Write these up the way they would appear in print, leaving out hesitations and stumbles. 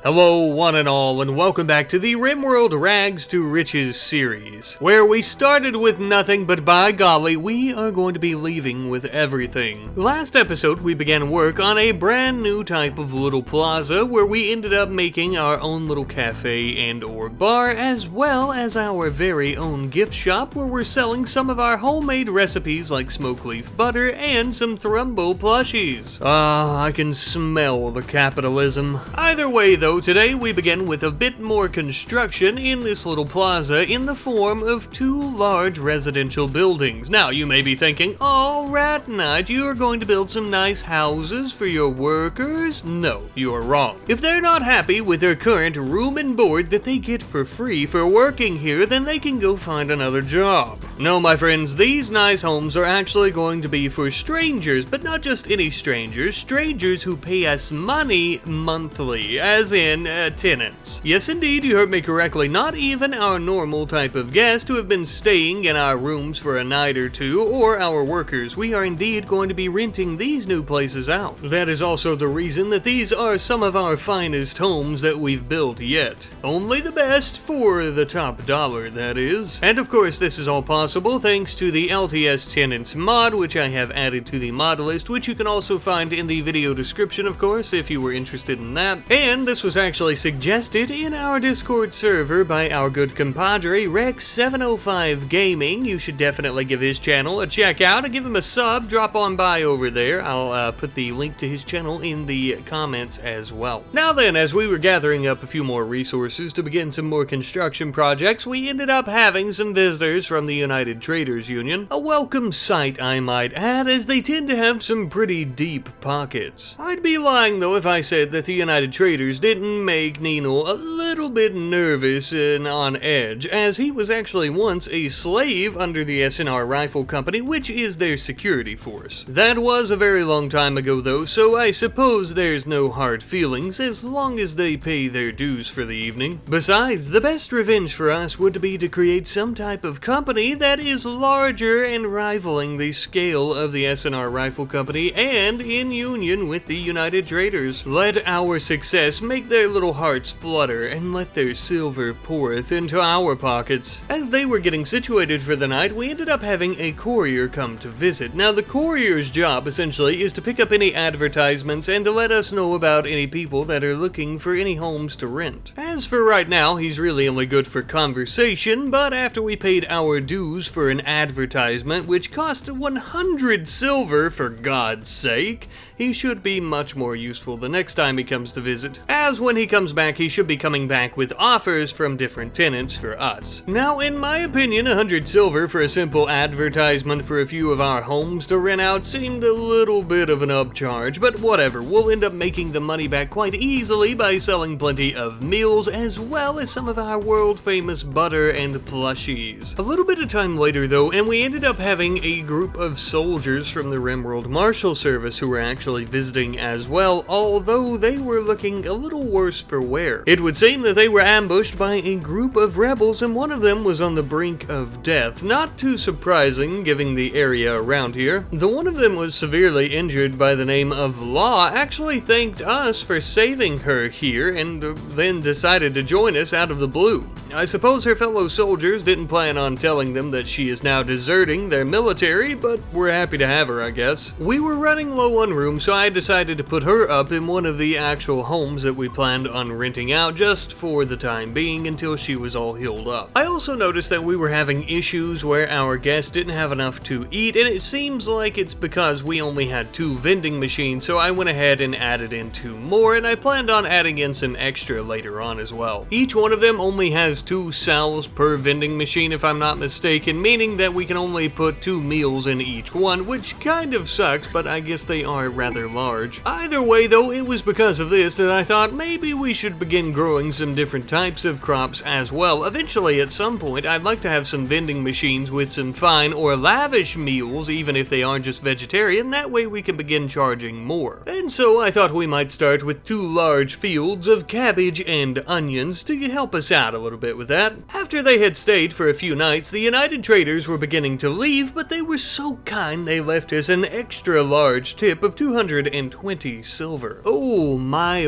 Hello one and all, and welcome back to the RimWorld Rags to Riches series, where we started with nothing, but by golly, we are going to be leaving with everything. Last episode, we began work on a brand new type of little plaza, where we ended up making our own little cafe and or bar, as well as our very own gift shop, where we're selling some of our homemade recipes like smoke leaf butter and some Thrumbo plushies. I can smell the capitalism. Either way though, today we begin with a bit more construction in this little plaza in the form of two large residential buildings. Now you may be thinking, oh Rat Knight, you are going to build some nice houses for your workers? No, you are wrong. If they're not happy with their current room and board that they get for free for working here, then they can go find another job. No, my friends, these nice homes are actually going to be for strangers, but not just any strangers, strangers who pay us money monthly, as in tenants. Yes, indeed, you heard me correctly. Not even our normal type of guest who have been staying in our rooms for a night or two, or our workers. We are indeed going to be renting these new places out. That is also the reason that these are some of our finest homes that we've built yet. Only the best for the top dollar, that is. And of course, this is all possible thanks to the LTS Tenants mod, which I have added to the mod list, which you can also find in the video description, of course, if you were interested in that. And this was actually suggested in our Discord server by our good compadre Rex705 Gaming. You should definitely give his channel a check out and give him a sub. Drop on by over there. I'll put the link to his channel in the comments as well. Now then, as we were gathering up a few more resources to begin some more construction projects, we ended up having some visitors from the United Traders Union. A welcome sight, I might add, as they tend to have some pretty deep pockets. I'd be lying though if I said that the United Traders didn't make Nino a little bit nervous and on edge, as he was actually once a slave under the SNR Rifle Company, which is their security force. That was a very long time ago though, so I suppose there's no hard feelings as long as they pay their dues for the evening. Besides, the best revenge for us would be to create some type of company that is larger and rivaling the scale of the SNR Rifle Company and in union with the United Traders. Let our success make their little hearts flutter and let their silver poureth into our pockets. As they were getting situated for the night, we ended up having a courier come to visit. Now the courier's job essentially is to pick up any advertisements and to let us know about any people that are looking for any homes to rent. As for right now, he's really only good for conversation, but after we paid our dues for an advertisement, which cost 100 silver for God's sake, he should be much more useful the next time he comes to visit, as when he comes back he should be coming back with offers from different tenants for us. Now in my opinion, 100 silver for a simple advertisement for a few of our homes to rent out seemed a little bit of an upcharge, but whatever, we'll end up making the money back quite easily by selling plenty of meals as well as some of our world famous butter and plushies. A little bit of time later though, and we ended up having a group of soldiers from the RimWorld Marshal Service who were actually visiting as well, although they were looking a little worse for wear. It would seem that they were ambushed by a group of rebels and one of them was on the brink of death. Not too surprising given the area around here. The one of them was severely injured by the name of Law actually thanked us for saving her here and then decided to join us out of the blue. I suppose her fellow soldiers didn't plan on telling them that she is now deserting their military, but we're happy to have her, I guess. We were running low on room, so I decided to put her up in one of the actual homes that we planned on renting out just for the time being until she was all healed up. I also noticed that we were having issues where our guests didn't have enough to eat, and it seems like it's because we only had 2 vending machines, so I went ahead and added in 2 more, and I planned on adding in some extra later on as well. Each one of them only has 2 cells per vending machine if I'm not mistaken, meaning that we can only put 2 meals in each one, which kind of sucks, but I guess they are rather large. Either way though, it was because of this that I thought maybe we should begin growing some different types of crops as well. Eventually at some point I'd like to have some vending machines with some fine or lavish meals, even if they aren't just vegetarian, that way we can begin charging more. And so I thought we might start with 2 large fields of cabbage and onions to help us out a little bit with that. After they had stayed for a few nights, the United Traders were beginning to leave, but they were so kind they left us an extra large tip of 220 silver. Oh my,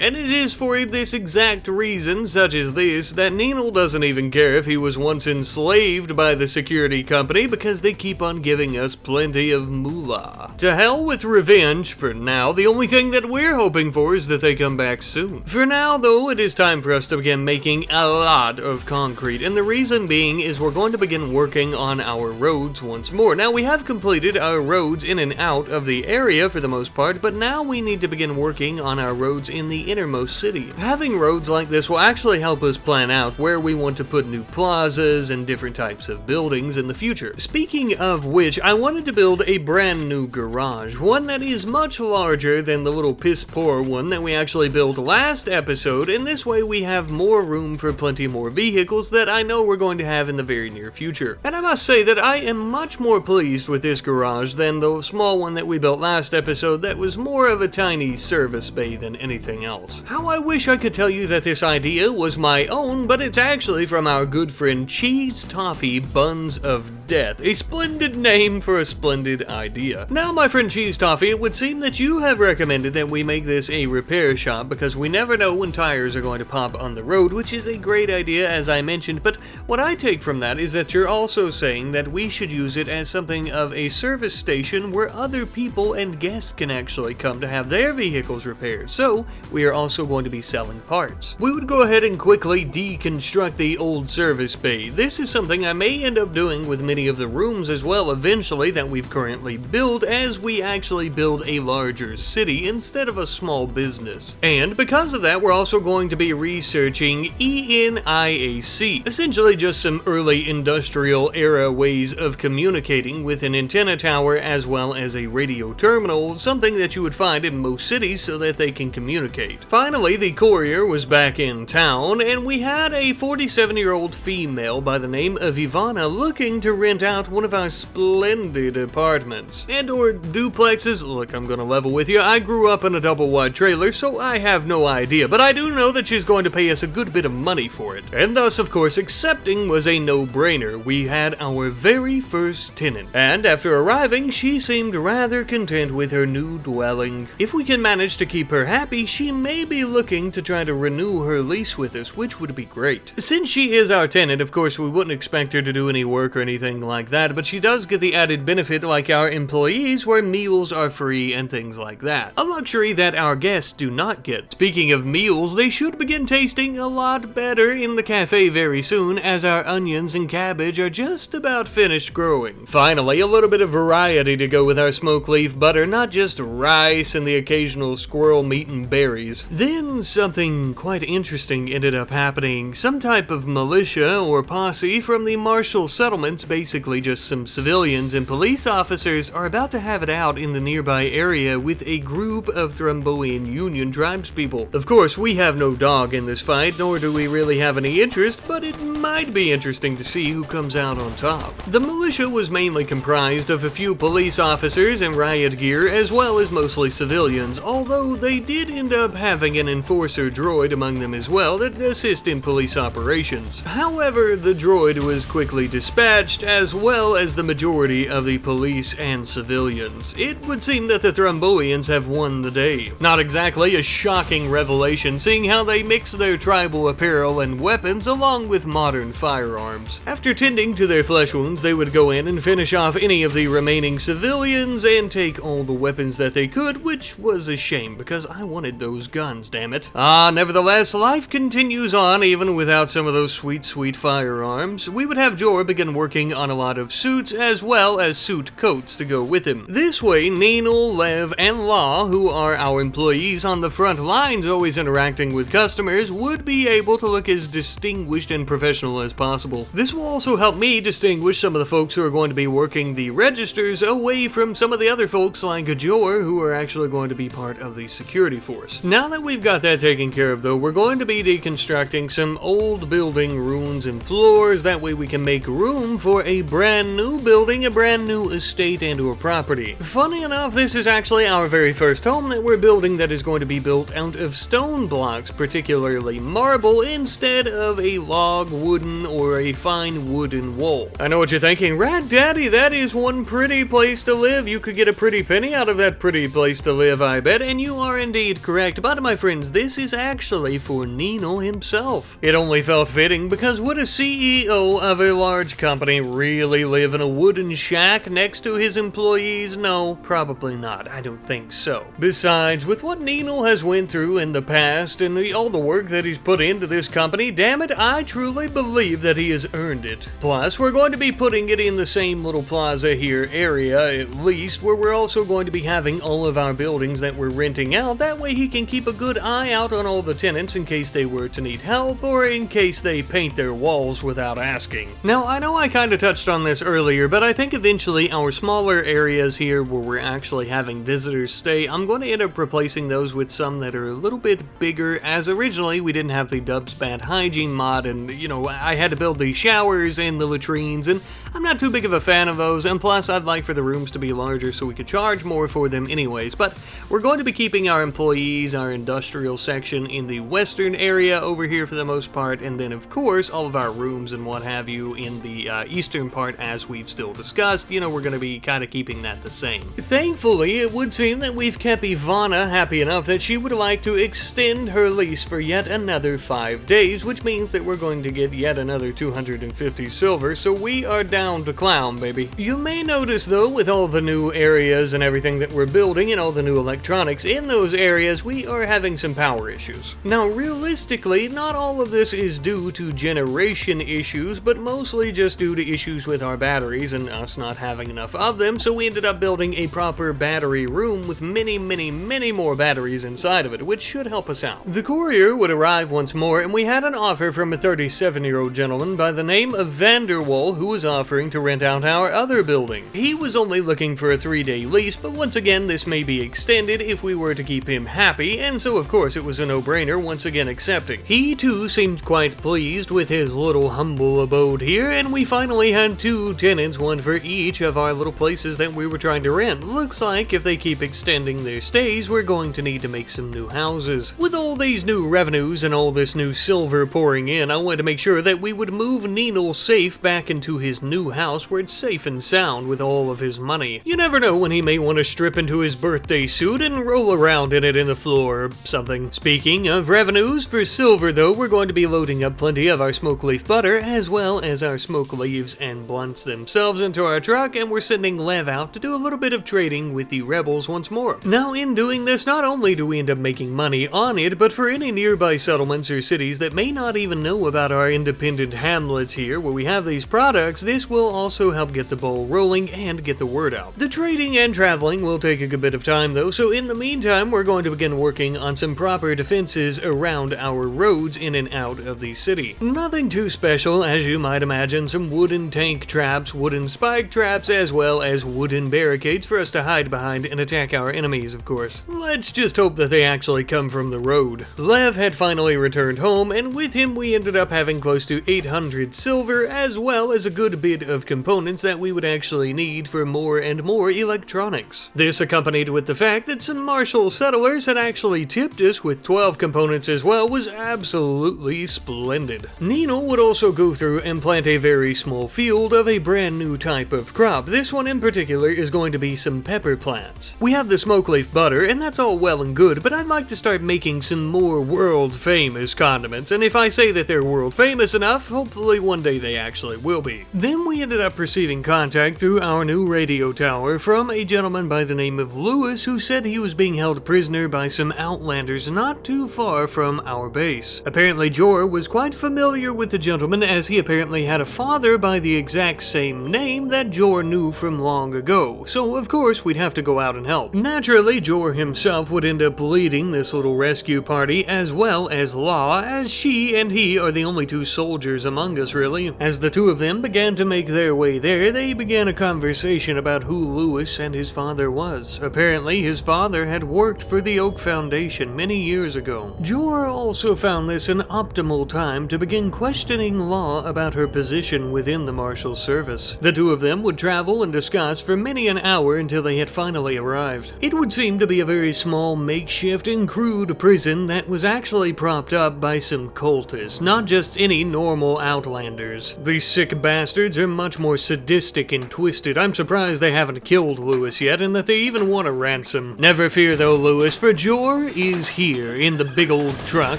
and it is for this exact reason, such as this, that Nino doesn't even care if he was once enslaved by the security company, because they keep on giving us plenty of moolah. To hell with revenge for now. The only thing that we're hoping for is that they come back soon. For now, though, it is time for us to begin making a lot of concrete, and the reason being is we're going to begin working on our roads once more. Now, we have completed our roads in and out of the area for the most part, but now we need to begin working on our roads in the innermost city. Having roads like this will actually help us plan out where we want to put new plazas and different types of buildings in the future. Speaking of which, I wanted to build a brand new garage, one that is much larger than the little piss-poor one that we actually built last episode, and this way we have more room for plenty more vehicles that I know we're going to have in the very near future. And I must say that I am much more pleased with this garage than the small one that we built last episode that was more of a tiny service bay than anything else. How I wish I could tell you that this idea was my own, but it's actually from our good friend Cheese Toffee Buns of Death, a splendid name for a splendid idea. Now, my friend Cheese Toffee, it would seem that you have recommended that we make this a repair shop because we never know when tires are going to pop on the road, which is a great idea as I mentioned, but what I take from that is that you're also saying that we should use it as something of a service station where other people and guests can actually come to have their vehicles repaired, so we are also going to be selling parts. We would go ahead and quickly deconstruct the old service bay. This is something I may end up doing with many of the rooms as well eventually that we've currently built, as we actually build a larger city instead of a small business. And because of that, we're also going to be researching ENIAC, essentially just some early industrial era ways of communicating with an antenna tower as well as a radio terminal, something that you would find in most cities so that they can communicate. Finally, the courier was back in town, and we had a 47-year-old female by the name of Ivana looking to rent out one of our splendid apartments and or duplexes. Look, I'm gonna level with you. I grew up in a double-wide trailer, so I have no idea, but I do know that she's going to pay us a good bit of money for it. And thus, of course, accepting was a no-brainer. We had our very first tenant, and after arriving, she seemed rather content with her new dwelling. If we can manage to keep her happy, she may be looking to try to renew her lease with us, which would be great. Since she is our tenant, of course, we wouldn't expect her to do any work or anything like that, but she does get the added benefit like our employees where meals are free and things like that. A luxury that our guests do not get. Speaking of meals, they should begin tasting a lot better in the cafe very soon, as our onions and cabbage are just about finished growing. Finally, a little bit of variety to go with our smoke leaf butter, not just rice and the occasional squirrel meat and berries. Then something quite interesting ended up happening. Some type of militia or posse from the Marshall settlements, basically just some civilians and police officers, are about to have it out in the nearby area with a group of Thromboian Union tribespeople. Of course, we have no dog in this fight, nor do we really have any interest, but it might be interesting to see who comes out on top. The militia was mainly comprised of a few police officers in riot gear, as well as mostly civilians, although they did end up having an enforcer droid among them as well that assist in police operations. However, the droid was quickly dispatched, as well as the majority of the police and civilians. It would seem that the Thromboians have won the day. Not exactly a shocking revelation, seeing how they mix their tribal apparel and weapons along with modern firearms. After tending to their flesh wounds, they would go in and finish off any of the remaining civilians and take all the weapons that they could, which was a shame because I wanted those guns, damn it. Nevertheless, life continues on even without some of those sweet, sweet firearms. We would have Jor begin working on a lot of suits as well as suit coats to go with him. This way, Nino, Lev, and Law, who are our employees on the front lines always interacting with customers, would be able to look as distinguished and professional as possible. This will also help me distinguish some of the folks who are going to be working the registers away from some of the other folks like Jor, who are actually going to be part of the security force. Now that we've got that taken care of though, we're going to be deconstructing some old building ruins and floors. That way we can make room for a brand new building, a brand new estate and or property. Funny enough, this is actually our very first home that we're building that is going to be built out of stone blocks, particularly marble, instead of a log, wooden, or a fine wooden wall. I know what you're thinking, Rat Daddy, that is one pretty place to live. You could get a pretty penny out of that pretty place to live, I bet, and you are indeed correct. But my friends, this is actually for Nino himself. It only felt fitting because would a CEO of a large company really live in a wooden shack next to his employees? No, probably not. I don't think so. Besides, with what Nino has went through in the past and all the work that he's put into this company, damn it, I truly believe that he has earned it. Plus, we're going to be putting it in the same little plaza here area, at least, where we're also going to be having all of our buildings that we're renting out. That way he can keep a good eye out on all the tenants in case they were to need help or in case they paint their walls without asking. Now, I know I kind of touched on this earlier, but I think eventually our smaller areas here where we're actually having visitors stay, I'm going to end up replacing those with some that are a little bit bigger, as originally we didn't have the Dubs Bad Hygiene mod, and you know, I had to build the showers and the latrines, and I'm not too big of a fan of those, and plus I'd like for the rooms to be larger so we could charge more for them anyways. But we're going to be keeping our employees, our industrial section in the western area over here for the most part, and then of course all of our rooms and what have you in the eastern part, as we've still discussed. You know, we're going to be kind of keeping that the same. Thankfully, it would seem that we've kept Ivana happy enough that she would like to extend her lease for yet another 5 days, which means that we're going to get yet another 250 silver, so we are down to clown, baby. You may notice though, with all the new areas and everything that we're building and all the new electronics in those areas, we are having some power issues. Now, realistically, not all of this is due to generation issues, but mostly just due to issues with our batteries and us not having enough of them, so we ended up building a proper battery room with many more batteries inside of it, which should help us out. The courier would arrive once more, and we had an offer from a 37-year-old gentleman by the name of Vanderwall, who was offering to rent out our other building. He was only looking for a 3-day lease, but once again, this may be extended if we were to keep him happy, and so of course it was a no-brainer once again accepting. He too seemed quite pleased with his little humble abode here, and we finally had 2 tenants, one for each of our little places that we were trying to rent. Looks like if they keep extending their stays, we're going to need to make some new houses. With all these new revenues and all this new silver pouring in, I wanted to make sure that we would move Nino safe back into his new house where it's safe and sound with all of his money. You never know when he may want to strip into his birthday suit and roll around in it in the floor or something. Speaking of revenues, for silver though, we're going to be loading up plenty of our smoke leaf butter as well as our smoke leaves and blunts themselves into our truck, and we're sending Lev out to do a little bit of trading with the rebels once more. Now, in doing this, not only do we end up making money on it, but for any nearby settlements or cities that may not even know about our independent hamlets here where we have these products, this will also help get the ball rolling and get the word out. The trading and traveling will take a good bit of time though, so in the meantime we're going to begin working on some proper defenses around our roads in and out of the city. Nothing too special, as you might imagine, some wooden tank traps, wooden spike traps, as well as wooden barricades for us to hide behind and attack our enemies, of course. Let's just hope that they actually come from the road. Lev had finally returned home, and with him we ended up having close to 800 silver, as well as a good bit of components that we would actually need for more and more electronics. This accompanied with the fact that some Marshall settlers had actually tipped us with 12 components as well was absolutely splendid. Nino would also go through and plant a very small field of a brand new type of crop. This one in particular is going to be some pepper plants. We have the smoke leaf butter, and that's all well and good, but I'd like to start making some more world famous condiments, and if I say that they're world famous enough, hopefully one day they actually will be. Then we ended up receiving contact through our new radio tower from a gentleman by the name of Lewis, who said he was being held prisoner by some outlanders not too far from our base. Apparently Jor was quite familiar with the gentleman, as he apparently had a father by the exact same name that Jor knew from long ago, so of course we'd have to go out and help. Naturally, Jor himself would end up leading this little rescue party, as well as Law, as she and he are the only 2 soldiers among us really. As the 2 of them began to make their way there, they began a conversation about who Lewis and his father was. Apparently his father had worked for the Oak Foundation many years ago. Jor also found this an optimal time to begin questioning Law about her position within the Marshal Service. The 2 of them would travel and discuss for many an hour until they had finally arrived. It would seem to be a very small, makeshift, and crude prison that that was actually propped up by some cultists, not just any normal outlanders. These sick bastards are much more sadistic and twisted. I'm surprised they haven't killed Lewis yet and that they even want a ransom. Never fear though, Lewis, for Jor is here in the big old truck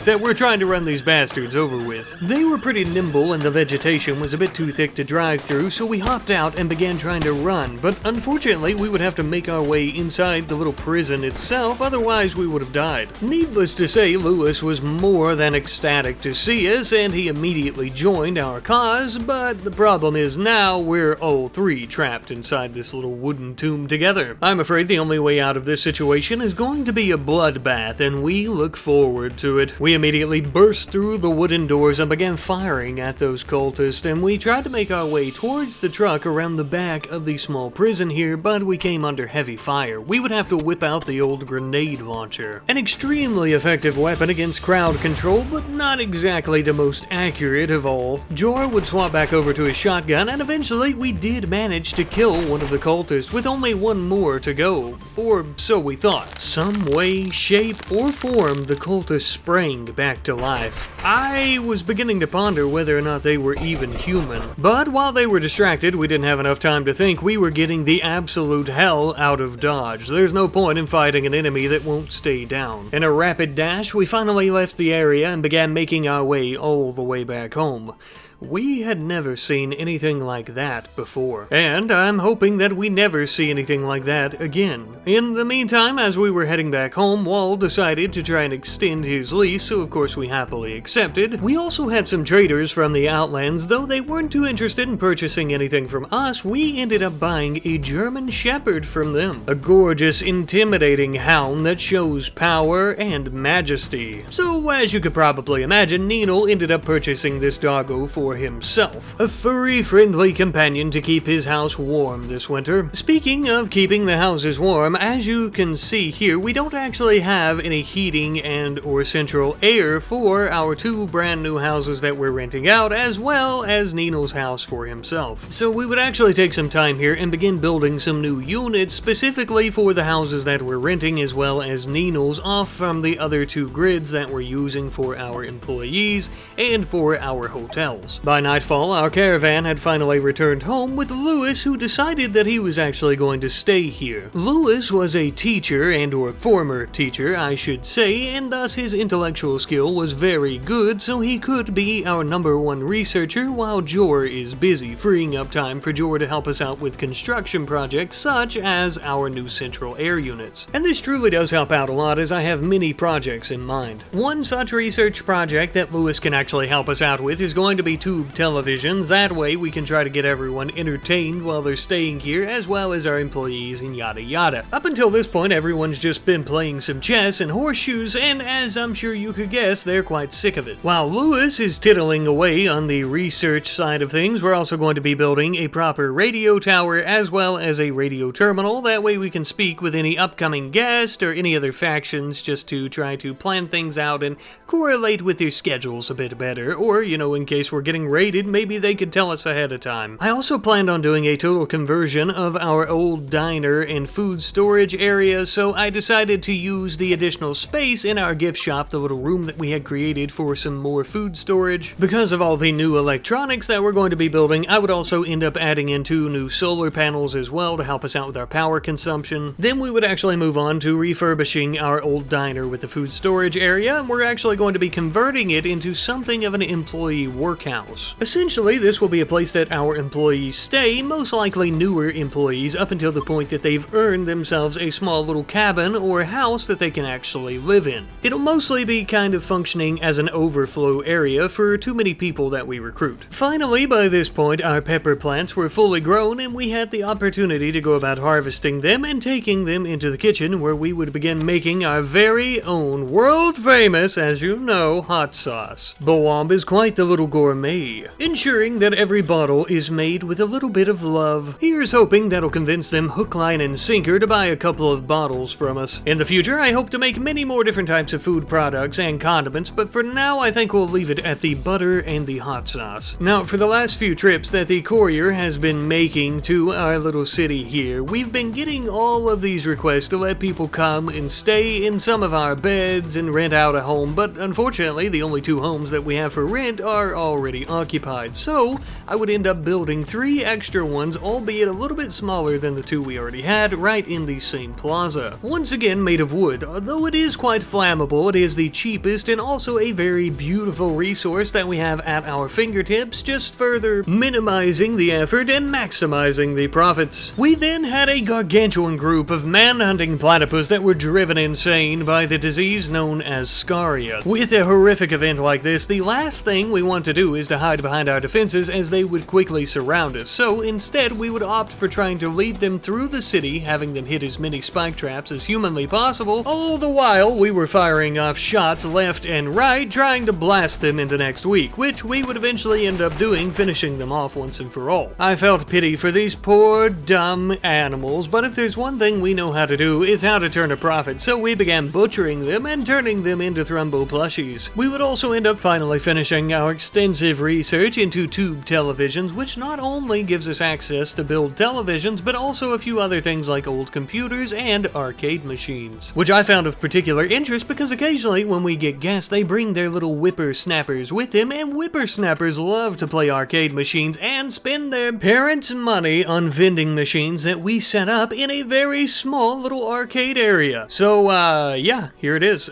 that we're trying to run these bastards over with. They were pretty nimble and the vegetation was a bit too thick to drive through, so we hopped out and began trying to run, but unfortunately we would have to make our way inside the little prison itself, otherwise we would have died. Needless to say, Lewis was more than ecstatic to see us and he immediately joined our cause, but the problem is now we're all three trapped inside this little wooden tomb together. I'm afraid the only way out of this situation is going to be a bloodbath, and we look forward to it. We immediately burst through the wooden doors and began firing at those cultists, and we tried to make our way towards the truck around the back of the small prison here, but we came under heavy fire. We would have to whip out the old grenade launcher. An extremely effective weapon against crowd control, but not exactly the most accurate of all. Jor would swap back over to his shotgun, and eventually we did manage to kill one of the cultists with only one more to go. Or so we thought. Some way, shape, or form, the cultists sprang back to life. I was beginning to ponder whether or not they were even human. But while they were distracted, we didn't have enough time to think. We were getting the absolute hell out of Dodge. There's no point in fighting an enemy that won't stay down. In a rapid dash, we finally left the area and began making our way all the way back home. We had never seen anything like that before, and I'm hoping that we never see anything like that again. In the meantime, as we were heading back home, Wall decided to try and extend his lease, so of course we happily accepted. We also had some traders from the Outlands, though they weren't too interested in purchasing anything from us. We ended up buying a German Shepherd from them, a gorgeous, intimidating hound that shows power and majesty. So as you could probably imagine, Nino ended up purchasing this doggo for himself, a furry, friendly companion to keep his house warm this winter. Speaking of keeping the houses warm, as you can see here, we don't actually have any heating and or central air for our two brand new houses that we're renting out, as well as Nino's house for himself. So we would actually take some time here and begin building some new units specifically for the houses that we're renting, as well as Nino's, off from the other two grids that we're using for our employees and for our hotels. By nightfall, our caravan had finally returned home with Lewis, who decided that he was actually going to stay here. Lewis was a teacher, and/or former teacher, I should say, and thus his intellectual skill was very good, so he could be our #1 researcher while Jor is busy, freeing up time for Jor to help us out with construction projects such as our new central air units. And this truly does help out a lot, as I have many projects in mind. One such research project that Lewis can actually help us out with is going to be tube televisions. That way we can try to get everyone entertained while they're staying here, as well as our employees and yada yada. Up until this point, everyone's just been playing some chess and horseshoes, and as I'm sure you could guess, they're quite sick of it. While Lewis is tiddling away on the research side of things, we're also going to be building a proper radio tower as well as a radio terminal. That way we can speak with any upcoming guest or any other factions, just to try to plan things out and correlate with their schedules a bit better, or, you know, in case we're getting raided, maybe they could tell us ahead of time. I also planned on doing a total conversion of our old diner and food storage area, so I decided to use the additional space in our gift shop, the little room that we had created, for some more food storage. Because of all the new electronics that we're going to be building, I would also end up adding in 2 new solar panels as well to help us out with our power consumption. Then we would actually move on to refurbishing our old diner with the food storage area, and we're actually going to be converting it into something of an employee workhouse. Essentially, this will be a place that our employees stay, most likely newer employees, up until the point that they've earned themselves a small little cabin or house that they can actually live in. It'll mostly be kind of functioning as an overflow area for too many people that we recruit. Finally, by this point, our pepper plants were fully grown, and we had the opportunity to go about harvesting them and taking them into the kitchen, where we would begin making our very own world-famous, as you know, hot sauce. Boamb is quite the little gourmet, gourmet, ensuring that every bottle is made with a little bit of love. Here's hoping that'll convince them hook, line, and sinker to buy a couple of bottles from us. In the future, I hope to make many more different types of food products and condiments, but for now, I think we'll leave it at the butter and the hot sauce. Now, for the last few trips that the courier has been making to our little city here, we've been getting all of these requests to let people come and stay in some of our beds and rent out a home, but unfortunately, the only 2 homes that we have for rent are already occupied, so I would end up building 3 extra ones, albeit a little bit smaller than the 2 we already had, right in the same plaza. Once again made of wood, although it is quite flammable, it is the cheapest and also a very beautiful resource that we have at our fingertips, just further minimizing the effort and maximizing the profits. We then had a gargantuan group of Manhunting platypus that were driven insane by the disease known as scaria. With a horrific event like this, the last thing we want to do is to hide behind our defenses, as they would quickly surround us, so instead we would opt for trying to lead them through the city, having them hit as many spike traps as humanly possible, all the while we were firing off shots left and right, trying to blast them into next week, which we would eventually end up doing, finishing them off once and for all. I felt pity for these poor, dumb animals, but if there's one thing we know how to do, it's how to turn a profit, so we began butchering them and turning them into Thrumbo plushies. We would also end up finally finishing our extensive research into tube televisions, which not only gives us access to build televisions, but also a few other things like old computers and arcade machines, which I found of particular interest because occasionally when we get guests, they bring their little whippersnappers with them, and whippersnappers love to play arcade machines and spend their parents' money on vending machines that we set up in a very small little arcade area. So, yeah, here it is.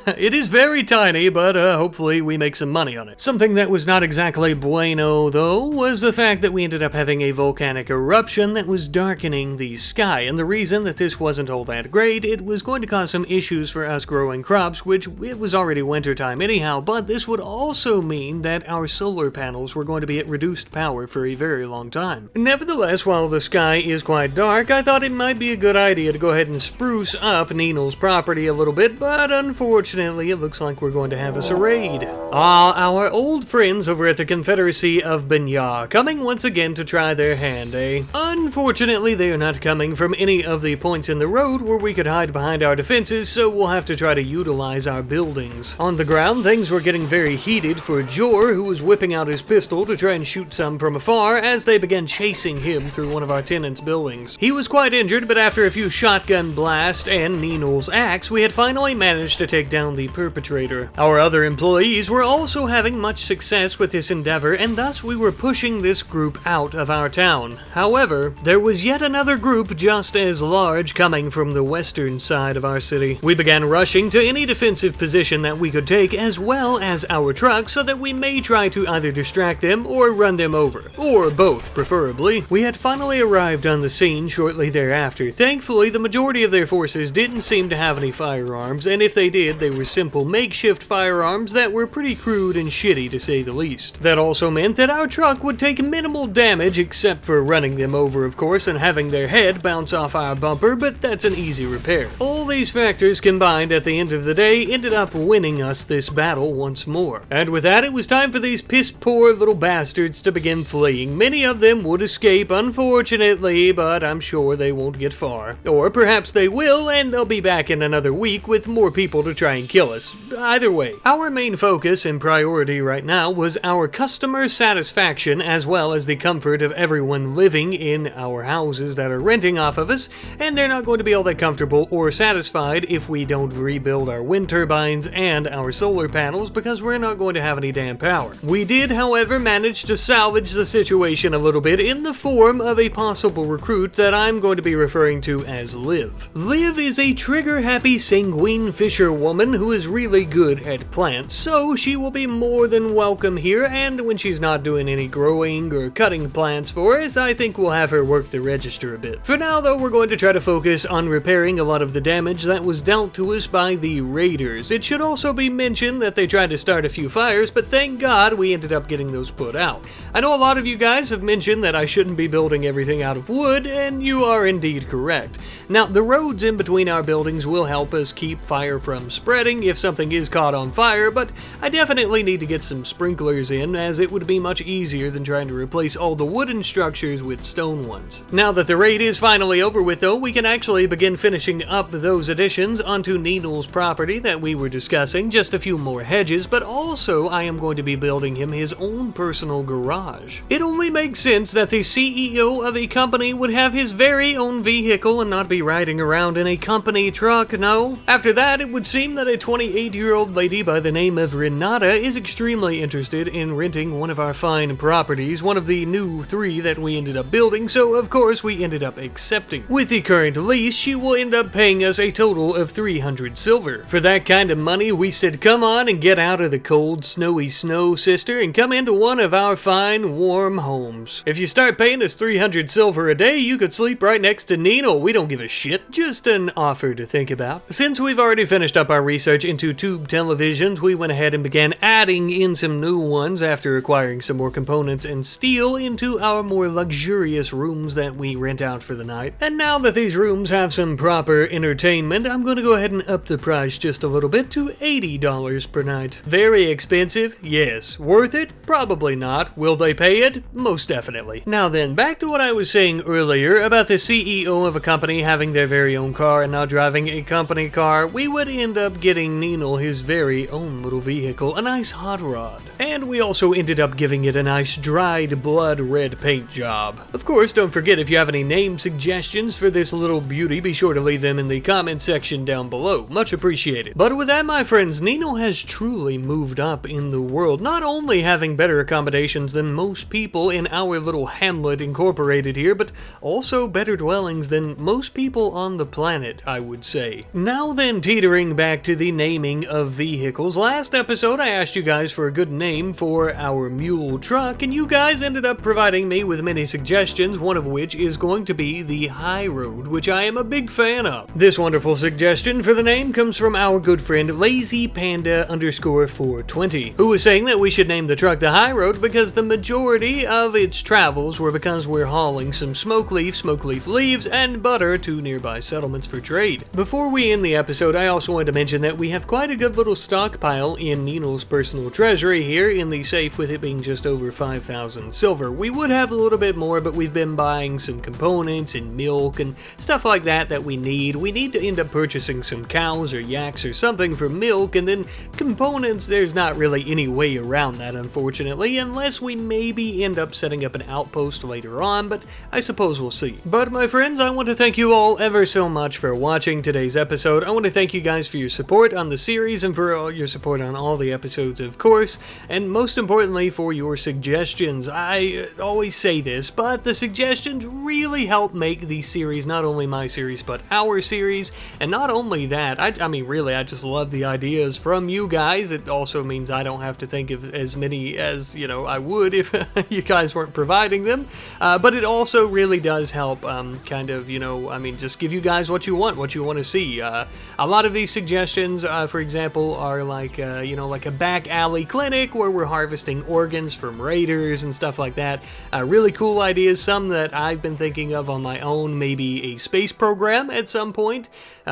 It is very tiny, but hopefully we make some money on it. Something that was not exactly bueno, though, was the fact that we ended up having a volcanic eruption that was darkening the sky, and the reason that this wasn't all that great, it was going to cause some issues for us growing crops, which it was already winter time anyhow, but this would also mean that our solar panels were going to be at reduced power for a very long time. Nevertheless, while the sky is quite dark, I thought it might be a good idea to go ahead and spruce up Nino's property a little bit, but unfortunately it looks like we're going to have us a raid. Our old friends over at the Confederacy of Benya, coming once again to try their hand, eh? Unfortunately, they are not coming from any of the points in the road where we could hide behind our defenses, so we'll have to try to utilize our buildings. On the ground, things were getting very heated for Jor, who was whipping out his pistol to try and shoot some from afar as they began chasing him through one of our tenants' buildings. He was quite injured, but after a few shotgun blasts and Nino's axe, we had finally managed to take down the perpetrator. Our other employees were also having much success with this endeavor, and thus we were pushing this group out of our town. However, there was yet another group just as large coming from the western side of our city. We began rushing to any defensive position that we could take, as well as our trucks, so that we may try to either distract them or run them over, or both preferably. We had finally arrived on the scene shortly thereafter. Thankfully, the majority of their forces didn't seem to have any firearms, and if they did, they were simple makeshift firearms that were pretty crude and shitty to say the least. That also meant that our truck would take minimal damage, except for running them over, of course, and having their head bounce off our bumper, but that's an easy repair. All these factors combined at the end of the day ended up winning us this battle once more. And with that, it was time for these piss-poor little bastards to begin fleeing. Many of them would escape, unfortunately, but I'm sure they won't get far. Or perhaps they will, and they'll be back in another week with more people to try and kill us. Either way, our main focus and priority right now was our customer satisfaction, as well as the comfort of everyone living in our houses that are renting off of us, and they're not going to be all that comfortable or satisfied if we don't rebuild our wind turbines and our solar panels, because we're not going to have any damn power. We did, however, manage to salvage the situation a little bit in the form of a possible recruit that I'm going to be referring to as Liv. Liv is a trigger-happy sanguine fisherwoman who is really good at plants, so she will be more than welcome here, and when she's not doing any growing or cutting plants for us, I think we'll have her work the register a bit. For now, though, we're going to try to focus on repairing a lot of the damage that was dealt to us by the raiders. It should also be mentioned that they tried to start a few fires, but thank God we ended up getting those put out. I know a lot of you guys have mentioned that I shouldn't be building everything out of wood, and you are indeed correct. Now, the roads in between our buildings will help us keep fire from spreading if something is caught on fire, but I definitely need to get some sprinklers structures in, as it would be much easier than trying to replace all the wooden structures with stone ones. Now that the raid is finally over with though, we can actually begin finishing up those additions onto Nino's property that we were discussing, just a few more hedges, but also I am going to be building him his own personal garage. It only makes sense that the CEO of a company would have his very own vehicle and not be riding around in a company truck, no? After that, it would seem that a 28-year-old lady by the name of Renata is extremely interested in renting one of our fine properties, one of the new 3 that we ended up building, so of course we ended up accepting. With the current lease, she will end up paying us a total of 300 silver. For that kind of money, we said come on and get out of the cold, snowy snow, sister, and come into one of our fine, warm homes. If you start paying us 300 silver a day, you could sleep right next to Nino. We don't give a shit. Just an offer to think about. Since we've already finished up our research into tube televisions, we went ahead and began adding in some new ones after acquiring some more components and steel into our more luxurious rooms that we rent out for the night. And now that these rooms have some proper entertainment, I'm going to go ahead and up the price just a little bit to $80 per night. Very expensive? Yes. Worth it? Probably not. Will they pay it? Most definitely. Now then, back to what I was saying earlier about the CEO of a company having their very own car and not driving a company car. We would end up getting Nino his very own little vehicle, a nice hot rod. And we also ended up giving it a nice dried blood red paint job. Of course, don't forget, if you have any name suggestions for this little beauty, be sure to leave them in the comment section down below. Much appreciated. But with that, my friends, Nino has truly moved up in the world, not only having better accommodations than most people in our little hamlet incorporated here, but also better dwellings than most people on the planet, I would say. Now then, teetering back to the naming of vehicles. Last episode, I asked you guys for a good name for our mule truck, and you guys ended up providing me with many suggestions, one of which is going to be the High Road, which I am a big fan of. This wonderful suggestion for the name comes from our good friend LazyPanda_420, who was saying that we should name the truck the High Road because the majority of its travels were because we're hauling some smoke leaf leaves, and butter to nearby settlements for trade. Before we end the episode, I also wanted to mention that we have quite a good little stockpile in Nino's personal treasury here in the safe, with it being just over 5,000 silver. We would have a little bit more, but we've been buying some components and milk and stuff like that that we need. We need to end up purchasing some cows or yaks or something for milk, and then components, there's not really any way around that, unfortunately, unless we maybe end up setting up an outpost later on, but I suppose we'll see. But my friends, I want to thank you all ever so much for watching today's episode. I want to thank you guys for your support on the series and for all your support on all the episodes, of course, and most importantly for your suggestions. I always say this, but the suggestions really help make the series, not only my series, but our series. And not only that, I mean, really, I just love the ideas from you guys. It also means I don't have to think of as many as, you know, I would if you guys weren't providing them. But it also really does help kind of, you know, I mean, just give you guys what you want to see. A lot of these suggestions, for example, are like, you know, like a back alley clinic where we're harvesting organs from raiders and stuff like that. Really cool ideas, some that I've been thinking of on my own, maybe a space program at some point.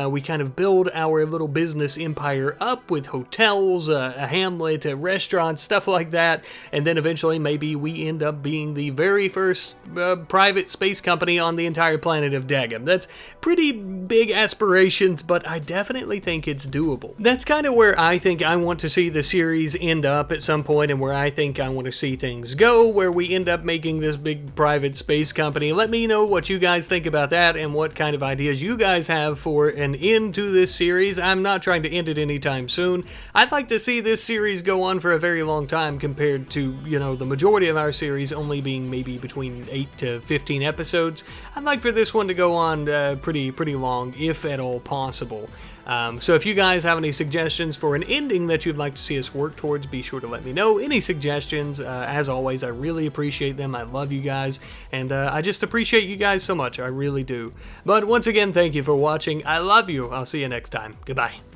We kind of build our little business empire up with hotels, a hamlet, a restaurant, stuff like that, and then eventually maybe we end up being the very first private space company on the entire planet of Dagum. That's pretty big aspirations, but I definitely think it's doable. That's kind of where I think I want to see the series end up at some point, and where I think I want to see things go, where we end up making this big private space company. Let me know what you guys think about that and what kind of ideas you guys have for an end to this series. I'm not trying to end it anytime soon. I'd like to see this series go on for a very long time compared to, you know, the majority of our series only being maybe between 8 to 15 episodes. I'd like for this one to go on pretty long, if at all possible. So if you guys have any suggestions for an ending that you'd like to see us work towards, be sure to let me know. Any suggestions, as always, I really appreciate them. I love you guys, and I just appreciate you guys so much. I really do. But once again, thank you for watching. I love you. I'll see you next time. Goodbye.